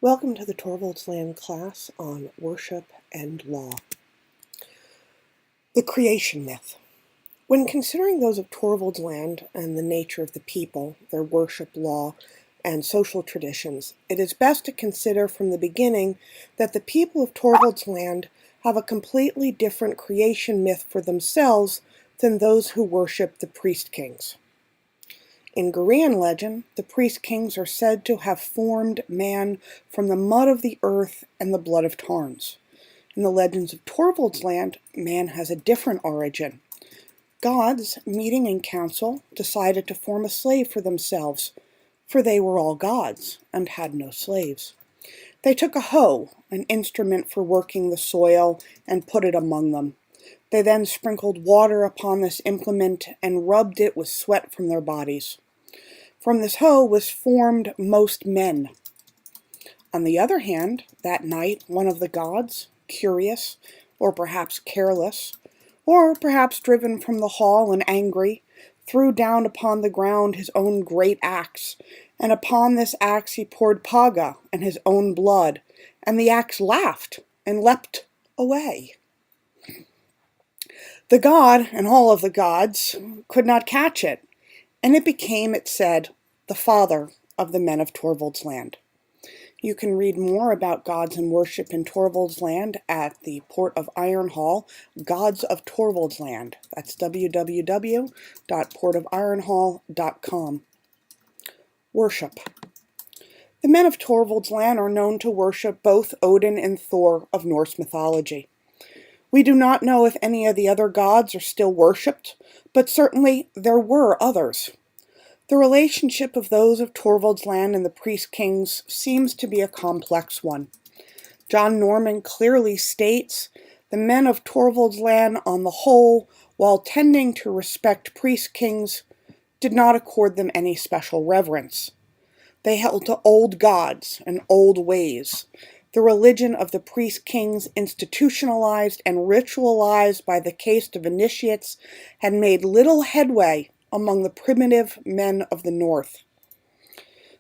Welcome to the Torvaldsland class on Worship and Law. The creation myth. When considering those of Torvaldsland and the nature of the people, their worship, law, and social traditions, it is best to consider from the beginning that the people of Torvaldsland have a completely different creation myth for themselves than those who worship the priest kings. In Korean legend, the priest kings are said to have formed man from the mud of the earth and the blood of tarns. In the legends of Torvaldsland, man has a different origin. Gods, meeting in council, decided to form a slave for themselves, for they were all gods and had no slaves. They took a hoe, an instrument for working the soil, and put it among them. They then sprinkled water upon this implement and rubbed it with sweat from their bodies. From this hoe was formed most men. On the other hand, that night, one of the gods, curious, or perhaps careless, or perhaps driven from the hall and angry, threw down upon the ground his own great axe, and upon this axe he poured paga and his own blood, and the axe laughed and leapt away. The god and all of the gods could not catch it, and it became, it said, the father of the men of Torvaldsland. You can read more about gods and worship in Torvaldsland at the Port of Iron Hall, Gods of Torvaldsland. That's www.portofironhall.com. Worship. The men of Torvaldsland are known to worship both Odin and Thor of Norse mythology. We do not know if any of the other gods are still worshipped, but certainly there were others. The relationship of those of Torvaldsland and the priest kings seems to be a complex one. John Norman clearly states, the men of Torvaldsland on the whole, while tending to respect priest kings, did not accord them any special reverence. They held to old gods and old ways. The religion of the priest kings, institutionalized and ritualized by the caste of initiates, had made little headway among the primitive men of the North.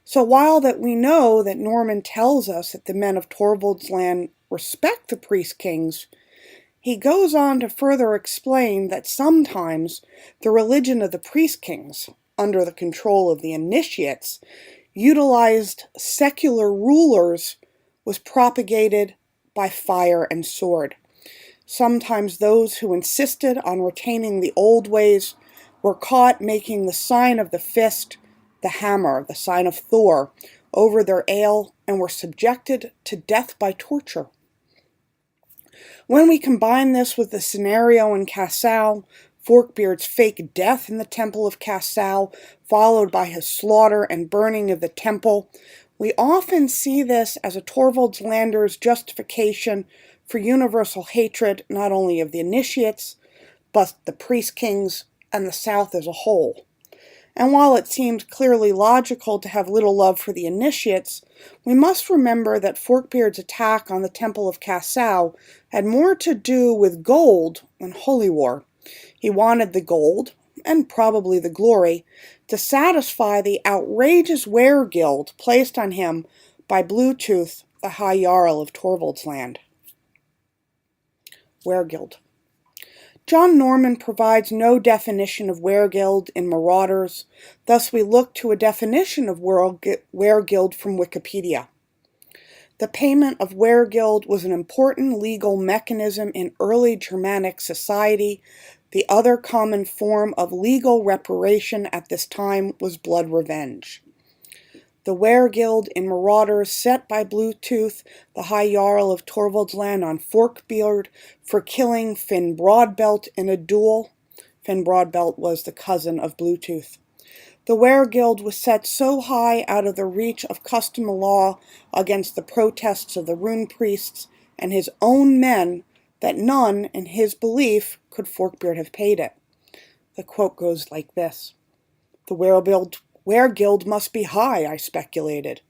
So while that we know that Norman tells us that the men of Torvaldsland respect the priest kings, he goes on to further explain that sometimes the religion of the priest kings, under the control of the initiates, utilized secular rulers, was propagated by fire and sword. Sometimes those who insisted on retaining the old ways were caught making the sign of the fist, the hammer, the sign of Thor, over their ale and were subjected to death by torture. When we combine this with the scenario in Cassau, Forkbeard's fake death in the temple of Cassau, followed by his slaughter and burning of the temple, we often see this as a Torvaldslander's justification for universal hatred not only of the initiates, but the priest kings and the South as a whole. And while it seems clearly logical to have little love for the initiates, we must remember that Forkbeard's attack on the Temple of Cassau had more to do with gold than holy war. He wanted the gold, and probably the glory, to satisfy the outrageous Whereguild placed on him by Bluetooth, the High Jarl of Torvaldsland. Whereguild. John Norman provides no definition of Whereguild in Marauders, thus we look to a definition of Whereguild from Wikipedia. The payment of Whereguild was an important legal mechanism in early Germanic society. The other common form of legal reparation at this time was blood revenge. The Whereguild in Marauders set by Bluetooth, the High Jarl of Torvaldsland, on Forkbeard for killing Finn Broadbelt in a duel. Finn Broadbelt was the cousin of Bluetooth. The Whereguild was set so high out of the reach of custom law against the protests of the Rune Priests and his own men that none, in his belief, could Forkbeard have paid it. The quote goes like this: "The Whereguild must be high," I speculated.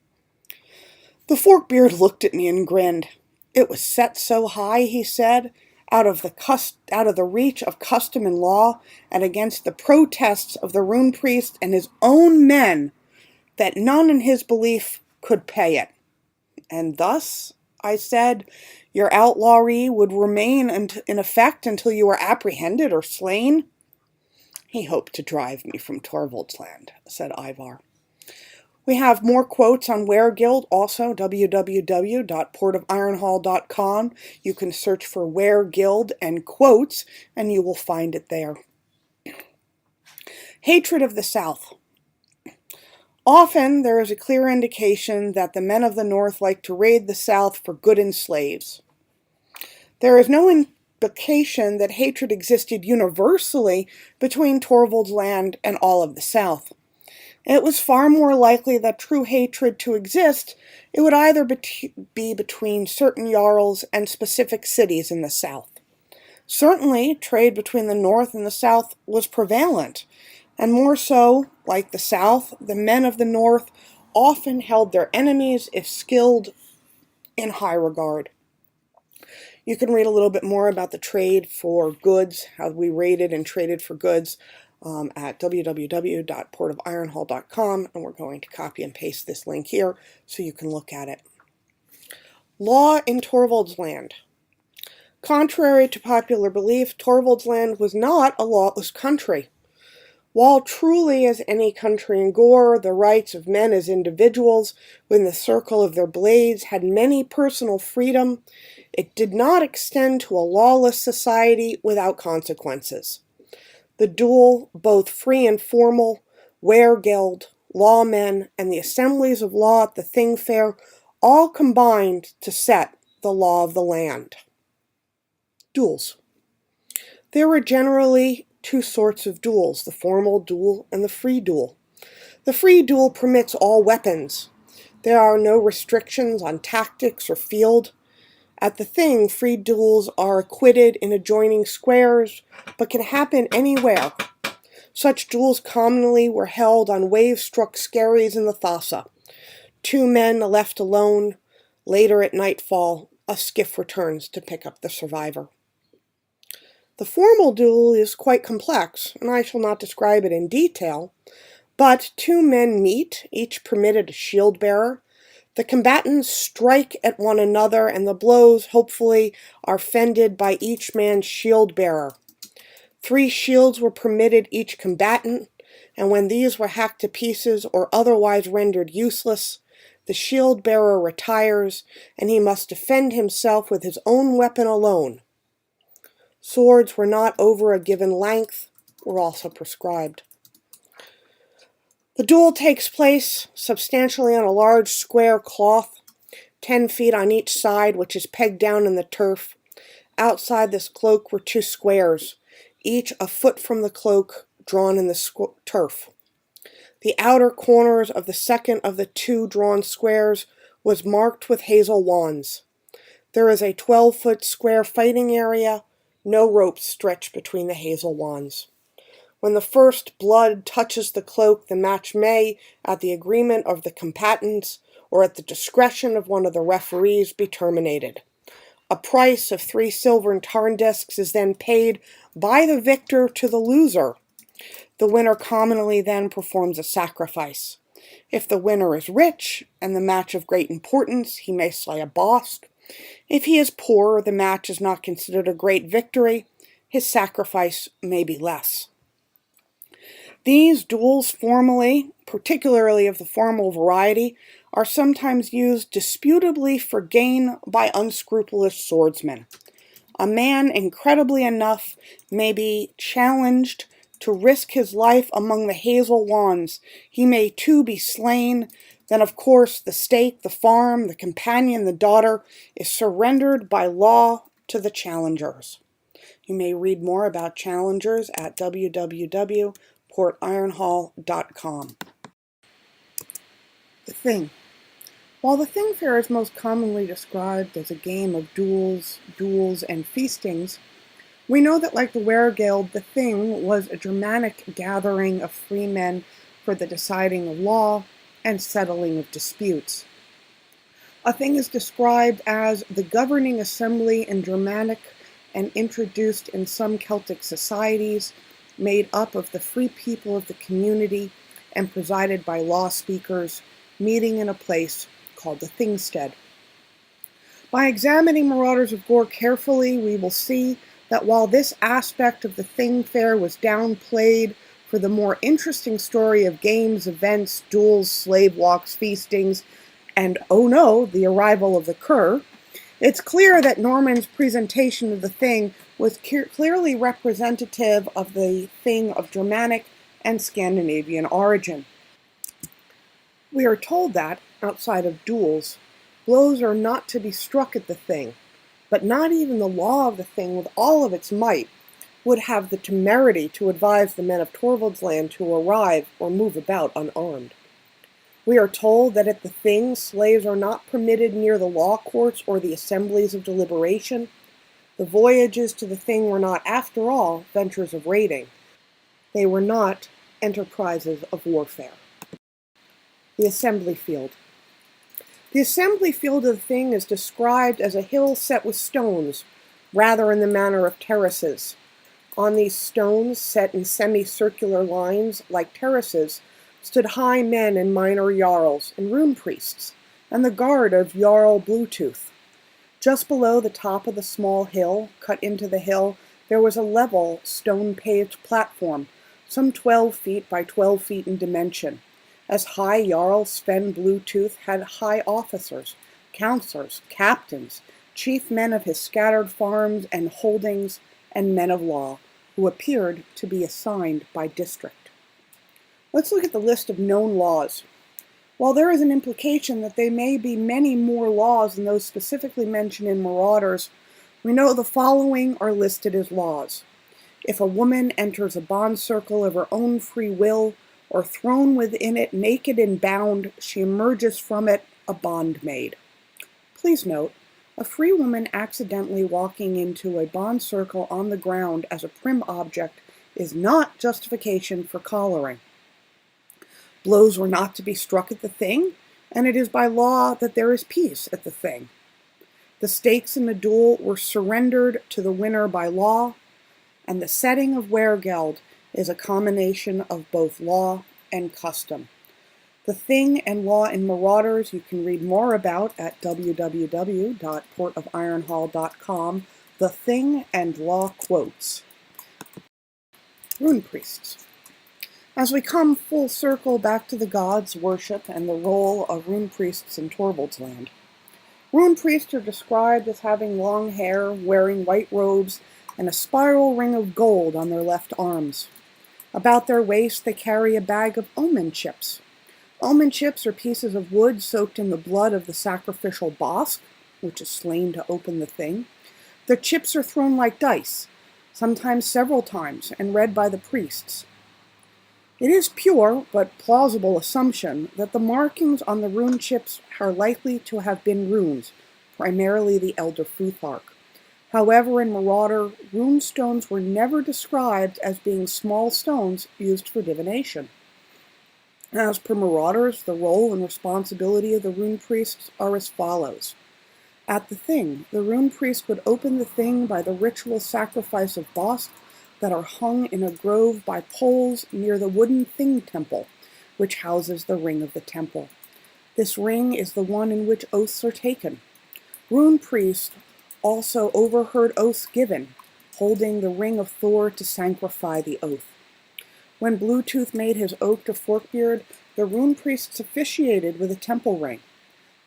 The Forkbeard looked at me and grinned. "It was set so high," he said, out of the reach of custom and law, and against the protests of the Rune Priest and his own men, that none in his belief could pay it." And thus, I said, your outlawry would remain in effect until you were apprehended or slain? He hoped to drive me from Torvaldsland, said Ivar. We have more quotes on Whereguild, also www.portofironhall.com. You can search for Whereguild and quotes, and you will find it there. Hatred of the South. Often there is a clear indication that the men of the North like to raid the South for goods and slaves. There is no indication that hatred existed universally between Torvaldsland and all of the South. It was far more likely that true hatred to exist, it would either be between certain jarls and specific cities in the South. Certainly, trade between the North and the South was prevalent, and more so, like the South, the men of the North often held their enemies, if skilled, in high regard. You can read a little bit more about the trade for goods, how we raided and traded for goods, at www.portofironhall.com, and we're going to copy and paste this link here so you can look at it. Law in Torvaldsland. Contrary to popular belief, Torvaldsland was not a lawless country. While truly as any country in Gore, the rights of men as individuals within the circle of their blades had many personal freedom, it did not extend to a lawless society without consequences. The dual, both free and formal, Whereguild, lawmen, and the assemblies of law at the Thing Fair all combined to set the law of the land. Duels. There were generally two sorts of duels, the formal duel and the free duel. The free duel permits all weapons. There are no restrictions on tactics or field. At the Thing, free duels are acquitted in adjoining squares, but can happen anywhere. Such duels commonly were held on wave-struck skerries in the Thassa. Two men left alone. Later at nightfall, a skiff returns to pick up the survivor. The formal duel is quite complex, and I shall not describe it in detail, but two men meet, each permitted a shield-bearer. The combatants strike at one another, and the blows, hopefully, are fended by each man's shield-bearer. 3 shields were permitted each combatant, and when these were hacked to pieces or otherwise rendered useless, the shield-bearer retires, and he must defend himself with his own weapon alone. Swords were not over a given length, were also prescribed. The duel takes place substantially on a large square cloth, 10 feet on each side, which is pegged down in the turf. Outside this cloak were 2 squares, each a foot from the cloak, drawn in the turf. The outer corners of the second of the 2 drawn squares was marked with hazel wands. There is a 12-foot square fighting area, no ropes stretched between the hazel wands. When the first blood touches the cloak, the match may, at the agreement of the combatants, or at the discretion of one of the referees, be terminated. A price of 3 silver tarn discs is then paid by the victor to the loser. The winner commonly then performs a sacrifice. If the winner is rich, and the match of great importance, he may slay a bosk. If he is poor, the match is not considered a great victory. His sacrifice may be less. These duels formally, particularly of the formal variety, are sometimes used disputably for gain by unscrupulous swordsmen. A man, incredibly enough, may be challenged to risk his life among the hazel wands. He may too be slain. Then, of course, the stake, the farm, the companion, the daughter is surrendered by law to the challengers. You may read more about challengers at www.portofironhall.com. The Thing. While the Thing Fair is most commonly described as a game of duels, and feastings, we know that, like the Whereguild, the Thing was a Germanic gathering of free men for the deciding of law and settling of disputes. A Thing is described as the governing assembly in Germanic and introduced in some Celtic societies, made up of the free people of the community and presided by law speakers, meeting in a place called the Thingstead. By examining Marauders of Gore carefully, we will see that while this aspect of the Thing Fair was downplayed for the more interesting story of games, events, duels, slave walks, feastings, and, oh no, the arrival of the cur, it's clear that Norman's presentation of the Thing was clearly representative of the Thing of Germanic and Scandinavian origin. We are told that, outside of duels, blows are not to be struck at the Thing, but not even the law of the Thing with all of its might would have the temerity to advise the men of Torvaldsland to arrive or move about unarmed. We are told that at the Thing, slaves are not permitted near the law courts or the assemblies of deliberation. The voyages to the Thing were not, after all, ventures of raiding. They were not enterprises of warfare. The assembly field. The assembly field of the Thing is described as a hill set with stones, rather in the manner of terraces. On these stones, set in semicircular lines like terraces, stood high men and minor jarls and Rune Priests, and the guard of Jarl Bluetooth. Just below the top of the small hill, cut into the hill, there was a level, stone-paved platform, some 12 feet by 12 feet in dimension. As High Jarl Sven Bluetooth had high officers, counselors, captains, chief men of his scattered farms and holdings, and men of law, who appeared to be assigned by district. Let's look at the list of known laws. While there is an implication that there may be many more laws than those specifically mentioned in Marauders, we know the following are listed as laws. If a woman enters a bond circle of her own free will, or thrown within it naked and bound, she emerges from it a bondmaid. Please note, a free woman accidentally walking into a bond circle on the ground as a prim object is not justification for collaring. Blows were not to be struck at the Thing, and it is by law that there is peace at the Thing. The stakes in the duel were surrendered to the winner by law, and the setting of Whereguild is a combination of both law and custom. The Thing and law in Marauders you can read more about at www.portofironhall.com. The Thing and Law Quotes. Rune Priests. As we come full circle back to the gods' worship and the role of Rune Priests in Torvaldsland. Rune Priests are described as having long hair, wearing white robes, and a spiral ring of gold on their left arms. About their waist they carry a bag of omen chips. Omen chips are pieces of wood soaked in the blood of the sacrificial bosk, which is slain to open the Thing. The chips are thrown like dice, sometimes several times, and read by the priests. It is pure but plausible assumption that the markings on the rune chips are likely to have been runes, primarily the Elder Futhark. However, in Marauder, rune stones were never described as being small stones used for divination. As per Marauders, the role and responsibility of the Rune Priests are as follows. At the Thing, the Rune Priest would open the Thing by the ritual sacrifice of bosk that are hung in a grove by poles near the wooden Thing Temple, which houses the ring of the temple. This ring is the one in which oaths are taken. Rune Priests also overheard oaths given, holding the ring of Thor to sanctify the oath. When Bluetooth made his oath to Forkbeard, the Rune Priests officiated with a temple ring.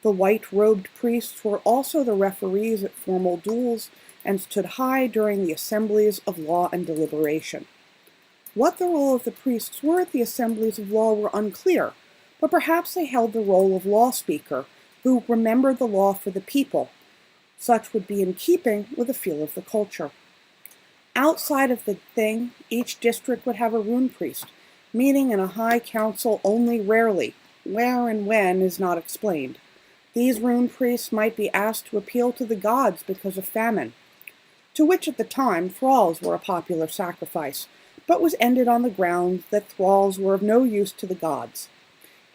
The white-robed priests were also the referees at formal duels and stood high during the assemblies of law and deliberation. What the role of the priests were at the assemblies of law were unclear, but perhaps they held the role of law speaker, who remembered the law for the people. Such would be in keeping with the feel of the culture. Outside of the Thing, each district would have a Rune Priest, meeting in a high council only rarely. Where and when is not explained. These Rune Priests might be asked to appeal to the gods because of famine, to which at the time thralls were a popular sacrifice, but was ended on the ground that thralls were of no use to the gods.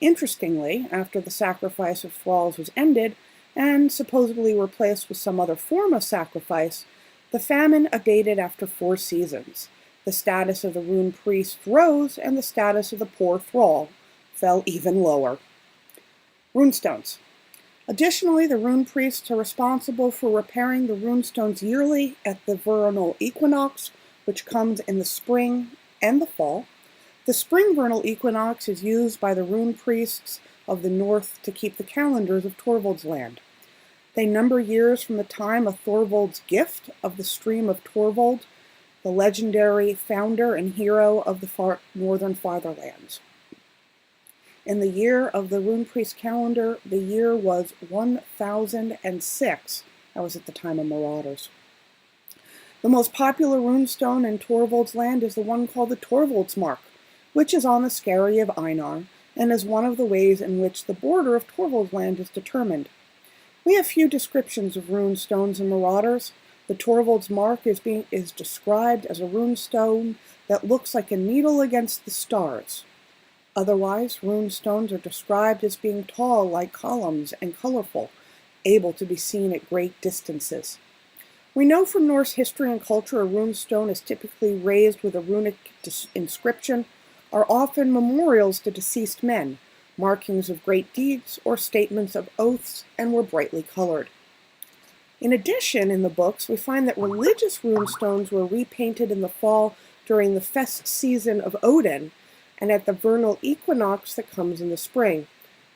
Interestingly, after the sacrifice of thralls was ended, and supposedly replaced with some other form of sacrifice, the famine abated after 4 seasons. The status of the Rune Priest rose, and the status of the poor thrall fell even lower. Runestones. Additionally, the Rune Priests are responsible for repairing the runestones yearly at the vernal equinox, which comes in the spring and the fall. The spring vernal equinox is used by the Rune Priests of the North to keep the calendars of Torvaldsland. They number years from the time of Thorvald's gift of the stream of Torvald, the legendary founder and hero of the northern fatherlands. In the year of the Rune Priest calendar, the year was 1006. That was at the time of Marauders. The most popular runestone in Torvaldsland is the one called the Torvalds Mark, which is on the Skerry of Einar, and is one of the ways in which the border of Torvaldsland is determined. We have few descriptions of runestones in Marauders. The Torvalds Mark is described as a runestone that looks like a needle against the stars. Otherwise, runestones are described as being tall like columns and colorful, able to be seen at great distances. We know from Norse history and culture a runestone is typically raised with a runic inscription, are often memorials to deceased men, markings of great deeds, or statements of oaths, and were brightly colored. In addition, in the books, we find that religious runestones were repainted in the fall during the fest season of Odin, and at the vernal equinox that comes in the spring.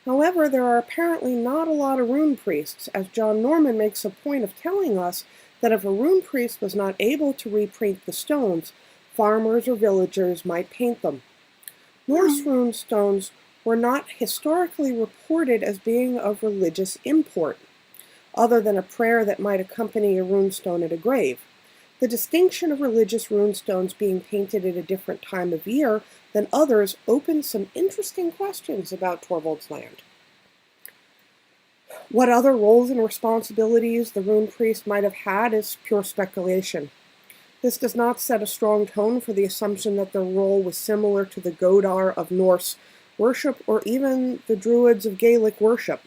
However, there are apparently not a lot of rune priests, as John Norman makes a point of telling us that if a rune priest was not able to repaint the stones, farmers or villagers might paint them. Norse rune stones were not historically reported as being of religious import, other than a prayer that might accompany a runestone at a grave. The distinction of religious runestones being painted at a different time of year than others opens some interesting questions about Torvaldsland. What other roles and responsibilities the rune priest might have had is pure speculation. This does not set a strong tone for the assumption that their role was similar to the Godar of Norse worship or even the Druids of Gaelic worship.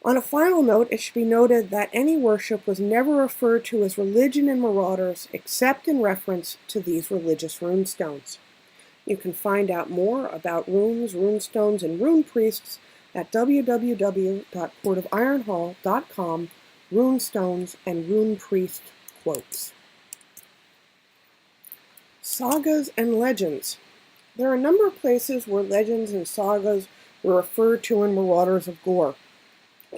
On a final note, it should be noted that any worship was never referred to as religion in Marauders except in reference to these religious runestones. You can find out more about runes, runestones, and rune priests at www.portofironhall.com, runestones and rune priest quotes. Sagas and Legends. There are a number of places where legends and sagas were referred to in Marauders of Gore.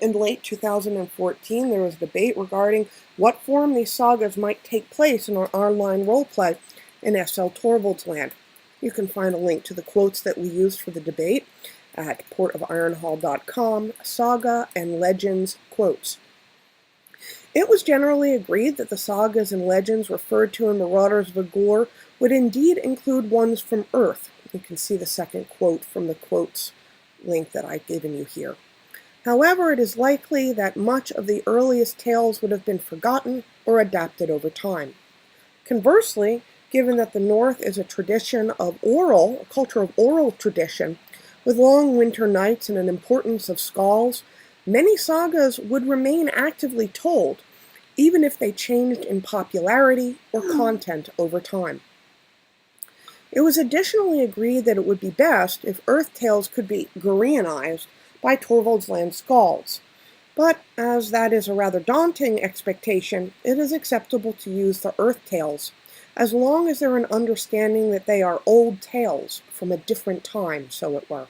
In late 2014, there was debate regarding what form these sagas might take place in our online roleplay in SL Torvaldsland. You can find a link to the quotes that we used for the debate at portofironhall.com, Saga and Legends quotes. It was generally agreed that the sagas and legends referred to in Marauders of Gore would indeed include ones from Earth. You can see the second quote from the quotes link that I've given you here. However, it is likely that much of the earliest tales would have been forgotten or adapted over time. Conversely, given that the North is a tradition of a culture of oral tradition, with long winter nights and an importance of skalds, many sagas would remain actively told, even if they changed in popularity or content over time. It was additionally agreed that it would be best if Earth tales could be Goreanized by Torvaldsland skalds, but as that is a rather daunting expectation, it is acceptable to use the Earth tales, as long as they're an understanding that they are old tales from a different time, so it were.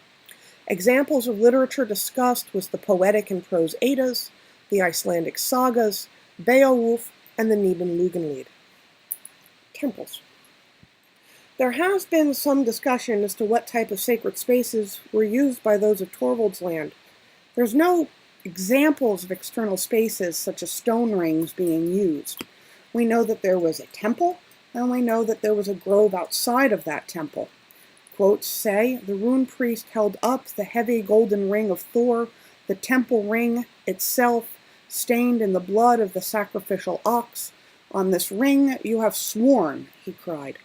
Examples of literature discussed was the poetic and prose Eddas, the Icelandic sagas, Beowulf, and the Nibelungenlied. Temples. There has been some discussion as to what type of sacred spaces were used by those of Torvaldsland. There's no examples of external spaces such as stone rings being used. We know that there was a temple, and we know that there was a grove outside of that temple. Quotes say, the rune priest held up the heavy golden ring of Thor, the temple ring itself, stained in the blood of the sacrificial ox. On this ring you have sworn, he cried.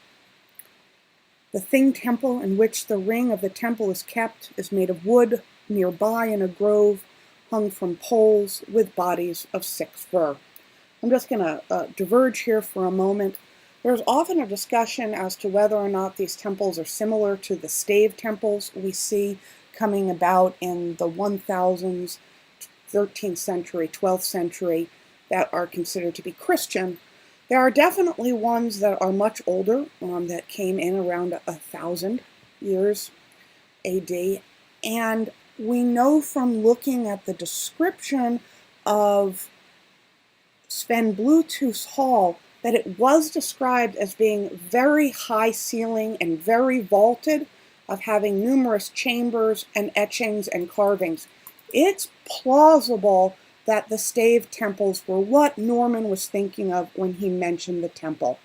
The Thing Temple, in which the ring of the temple is kept, is made of wood, nearby in a grove, hung from poles with bodies of 6 fir. I'm just going to diverge here for a moment. There's often a discussion as to whether or not these temples are similar to the stave temples we see coming about in the 1000s 13th century, 12th century that are considered to be Christian. There are definitely ones that are much older, that came in around 1,000 years AD. And we know from looking at the description of Sven Bluetooth's hall that it was described as being very high ceiling and very vaulted, of having numerous chambers and etchings and carvings. It's plausible that the stave temples were what Norman was thinking of when he mentioned the temple.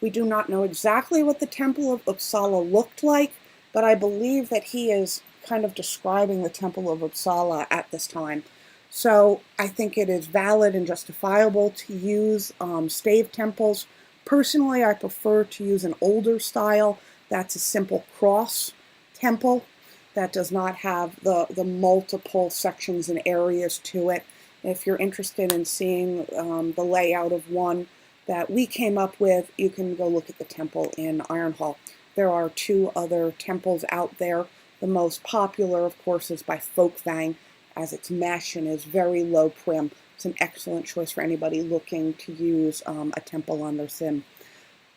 We do not know exactly what the Temple of Uppsala looked like, but I believe that he is kind of describing the Temple of Uppsala at this time. So I think it is valid and justifiable to use stave temples. Personally, I prefer to use an older style. That's a simple cross temple that does not have the multiple sections and areas to it. If you're interested in seeing the layout of one that we came up with, you can go look at the temple in Iron Hall. There are 2 other temples out there. The most popular, of course, is by Folkvang, as it's mesh and is very low prim. It's an excellent choice for anybody looking to use a temple on their sim.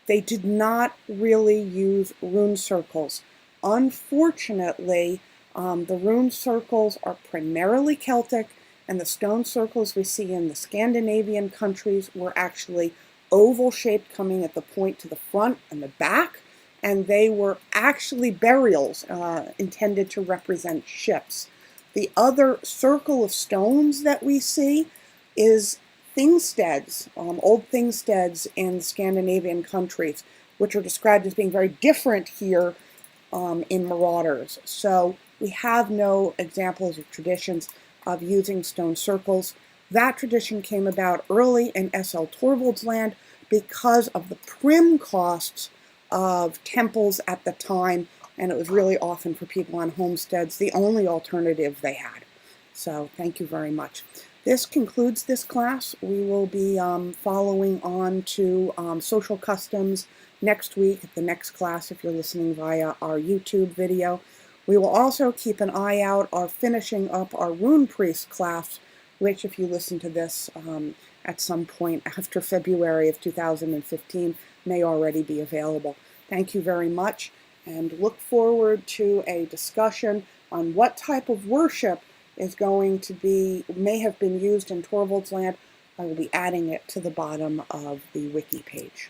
They did not really use rune circles. Unfortunately, the rune circles are primarily Celtic, and the stone circles we see in the Scandinavian countries were actually oval-shaped, coming at the point to the front and the back, and they were actually burials intended to represent ships. The other circle of stones that we see is thingsteads, old thingsteads in Scandinavian countries, which are described as being very different here in Marauders. So we have no examples of traditions of using stone circles. That tradition came about early in SL Torvaldsland because of the prim costs of temples at the time, and it was really often for people on homesteads the only alternative they had. So thank you very much. This concludes this class. We will be following on to social customs next week at the next class if you're listening via our YouTube video. We will also keep an eye out on finishing up our Rune Priests class, which if you listen to this at some point after February of 2015 may already be available. Thank you very much, and look forward to a discussion on what type of worship is going to be, may have been used in Torvaldsland. I will be adding it to the bottom of the wiki page.